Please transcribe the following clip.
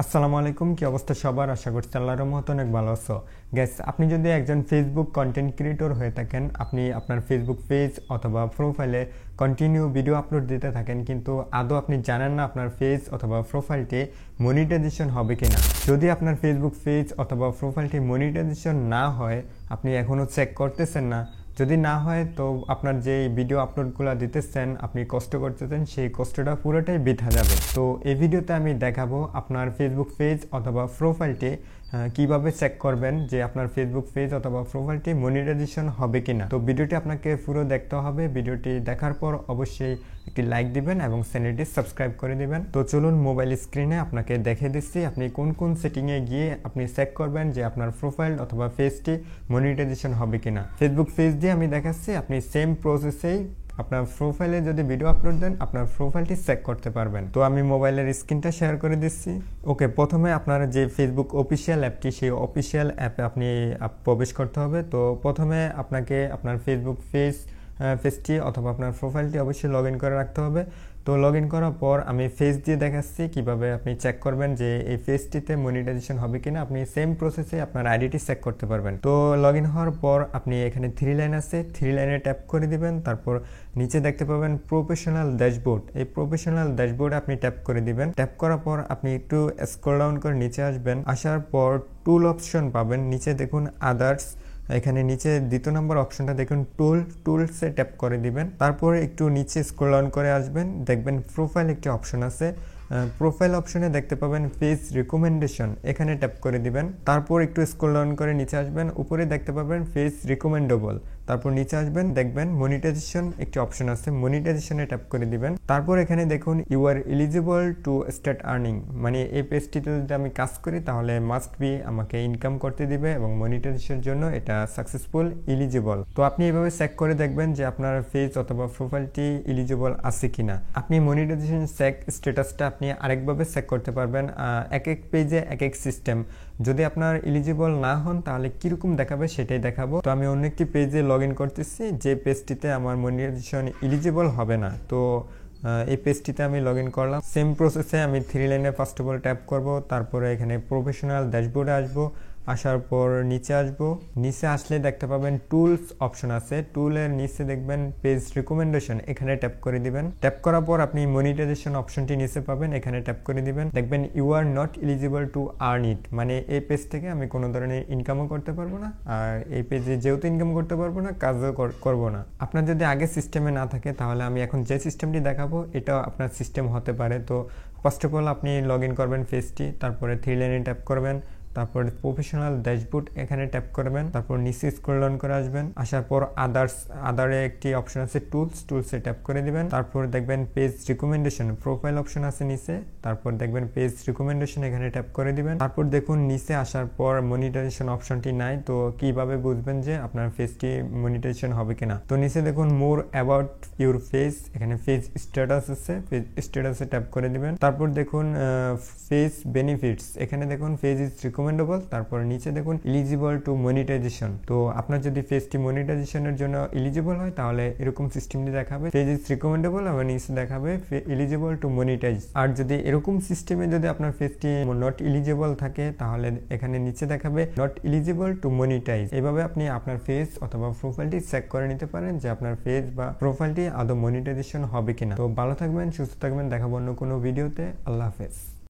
আসসালামু আলাইকুম, কি অবস্থা সবার? আশা করছি আল্লাহর রহমতে অনেক ভালো আছো। গ্যাস, আপনি যদি একজন ফেসবুক কন্টেন্ট ক্রিয়েটর হয়ে থাকেন, আপনি আপনার ফেসবুক পেজ অথবা প্রোফাইলে কন্টিনিউ ভিডিও আপলোড দিতে থাকেন, কিন্তু আদৌ আপনি জানেন না আপনার পেজ অথবা প্রোফাইলটি মনিটাইজেশন হবে কিনা। যদি আপনার ফেসবুক পেজ অথবা প্রোফাইলটি মনিটাইজেশন না হয়, আপনি এখনও চেক করতেছেন না। যদি না হয় তো আপনার যে ভিডিও আপলোডগুলো দিতেছেন, আপনি কষ্ট করতেছেন, সেই কষ্টটা পুরোটাই বৃথা যাবে। তো এই ভিডিওতে আমি দেখাবো আপনার ফেসবুক পেজ অথবা প্রোফাইলটি কিভাবে চেক করবেন যে আপনার ফেসবুক পেজ অথবা প্রোফাইলটি মনিটাইজেশন হবে কিনা। তো ভিডিওটি আপনাকে পুরো দেখতে হবে। ভিডিওটি দেখার পর অবশ্যই একটি লাইক দিবেন এবং চ্যানেলটি সাবস্ক্রাইব করে দিবেন। তো চলুন মোবাইল স্ক্রিনে আপনাকে দেখে দিচ্ছি আপনি কোন কোন সেটিংয়ে গিয়ে আপনি চেক করবেন যে আপনার প্রোফাইল অথবা পেজটি মনিটাইজেশন হবে কিনা। ফেসবুক পেজ দিয়ে আমি দেখাচ্ছি, আপনি সেম প্রসেসেই আপনার প্রোফাইলে যদি ভিডিও আপলোড দেন আপনার প্রোফাইলটি চেক করতে পারবেন। তো আমি মোবাইলের স্ক্রিনটা শেয়ার করে দিচ্ছি। ওকে, প্রথমে আপনার যে ফেসবুক অফিসিয়াল অ্যাপটি, সেই অফিসিয়াল অ্যাপে আপনি প্রবেশ করতে হবে। তো প্রথমে আপনাকে আপনার ফেসবুক পেজটি অথবা আপনার প্রোফাইলটি অবশ্যই লগ ইন করে রাখতে হবে। তো লগ ইন করার পর আমি ফেস দিয়ে দেখাচ্ছি কিভাবে আপনি চেক করবেন যে এই পেজটিতে মনিটাইজেশন হবে কিনা। আপনি সেম প্রসেসে আপনার আইডিটি চেক করতে পারবেন। তো লগ ইন হওয়ার পর আপনি এখানে 3 লাইন আছে, 3 লাইনে ট্যাপ করে দিবেন। তারপর নিচে দেখতে পাবেন প্রফেশনাল ড্যাশবোর্ড। এই প্রফেশনাল ড্যাশবোর্ডে আপনি ট্যাপ করে দিবেন। ট্যাপ করার পর আপনি একটু স্ক্রল ডাউন করে নিচে আসবেন। আসার পর টুল অপশন পাবেন। নিচে দেখুন আদার্স, এখানে নিচে দ্বিতীয় নম্বর অপশনটা দেখুন টুলসে ট্যাপ করে দিবেন। তারপরে একটু নিচে স্ক্রল ডাউন করে আসবেন, দেখবেন প্রোফাইল একটি অপশন আছে। প্রোফাইল অপশনে দেখতে পাবেন পেজ রিকমেন্ডেশন, এখানে ট্যাপ করে দিবেন। তারপর একটু স্ক্রল ডাউন করে নিচে আসবেন, উপরে দেখতে পাবেন পেজ রিকমেন্ডেবল। তারপর নিচে আসবেন, দেখবেন মনিটাইজেশন একটি অপশন আছে, মনিটাইজেশনে ট্যাপ করে দিবেন। তারপর এখানে দেখুন you are eligible to start earning, মানে এই পেজটিতে যদি আমি কাজ করি তাহলে মাস্ট বি আমাকে ইনকাম করতে দিবে এবং মনিটাইজেশনের জন্য এটা সাকসেসফুল এলিজিবল। তো আপনি এভাবে চেক করে দেখবেন যে আপনার পেজ অথবা প্রোফাইলটি এলিজিবল আছে কিনা। আপনি মনিটাইজেশন চেক স্ট্যাটাসটা আপনি আরেকভাবে চেক করতে পারবেন। এক এক পেজে এক এক সিস্টেম। যদি আপনার এলিজিবল না হন তাহলে কিরকম দেখাবে সেটাই দেখাবো। তো আমি অন্য একটি পেজে লগ ইন করতেছি, যে পেজটিতে আমার মনিটাইজেশন এলিজিবল হবে না। তো এই পেজটিতে আমি লগ ইন করলাম। সেম প্রসেসে আমি 3 লাইনে ফার্স্ট অফ অল ট্যাপ করব। তারপরে এখানে প্রফেশনাল ড্যাশবোর্ডে আসবো। আসার পর নিচে আসবো। নিচে আসলে দেখতে পাবেন টুলস অপশন আছে, টুলের নিচে দেখবেন পেজ রিকমেন্ডেশন, এখানে ট্যাপ করে দিবেন। ট্যাপ করার পর আপনি মনিটাইজেশন অপশনটি নিচে পাবেন, এখানে ট্যাপ করে দিবেন। দেখবেন you are not eligible to earn it, মানে এই পেজ থেকে আমি কোনো ধরনের ইনকামও করতে পারবো না, আর এই পেজে যেহেতু ইনকাম করতে পারবো না, কাজও করবো না। আপনার যদি আগে সিস্টেমে না থাকে তাহলে আমি এখন যে সিস্টেমটি দেখাবো এটাও আপনার সিস্টেম হতে পারে। তো ফার্স্ট অফ অল আপনি লগ ইন করবেন পেজটি, তারপরে 3 লাইনে ট্যাপ করবেন। তারপর প্রফেশনাল ড্যাশবোর্ড, এখানে ট্যাপ করবেন। তারপর নিচে স্ক্রল ডাউন করে আসবেন। আসার পর আদারে একটি অপশন আছে টুলসে ট্যাপ করে দিবেন। তারপর দেখবেন পেজ রিকমেন্ডেশন, প্রোফাইল অপশন আছে নিচে। তারপর দেখবেন পেজ রিকমেন্ডেশন, এখানে ট্যাপ করে দিবেন। তারপর দেখুন নিচে আসার পর মনিটাইজেশন অপশনটি নাই। তো কিভাবে বুঝবেন যে আপনার পেজটি মনিটাইজেশন হবে কিনা। তো নিচে দেখুন মোর অ্যাবাউট ইউর পেজ, এখানে পেজ স্ট্যাটাস আছে, পেজ স্ট্যাটাসে ট্যাপ করে দিবেন। তারপর দেখুন পেজ বেনিফিটস, এখানে দেখুন পেজ ইজ রিকমেন্ডেবল। তারপর নিচে দেখুন এলিজিবল টু মনিটাইজেশন। তো আপনার যদি পেজটি মনিটাইজেশনের জন্য এলিজিবল হয় তাহলে এরকম সিস্টেমটি দেখাবে, পেজ ইজ রিকমেন্ডেবল, এবং নিচে দেখাবে এলিজিবল টু মনিটাইজ। আর যদি এরকম সিস্টেমে যদি আপনার পেজটি নট এলিজিবল থাকে তাহলে এখানে নিচে দেখাবে নট এলিজিবল টু মনিটাইজ। এভাবে আপনি আপনার পেজ অথবা প্রোফাইলটি চেক করে নিতে পারেন যে আপনার পেজ বা প্রোফাইলটি আদৌ মনিটাইজেশন হবে কিনা। তো ভালো থাকবেন, সুস্থ থাকবেন, দেখাবো অন্য কোনো ভিডিওতে। আল্লাহ হাফেজ।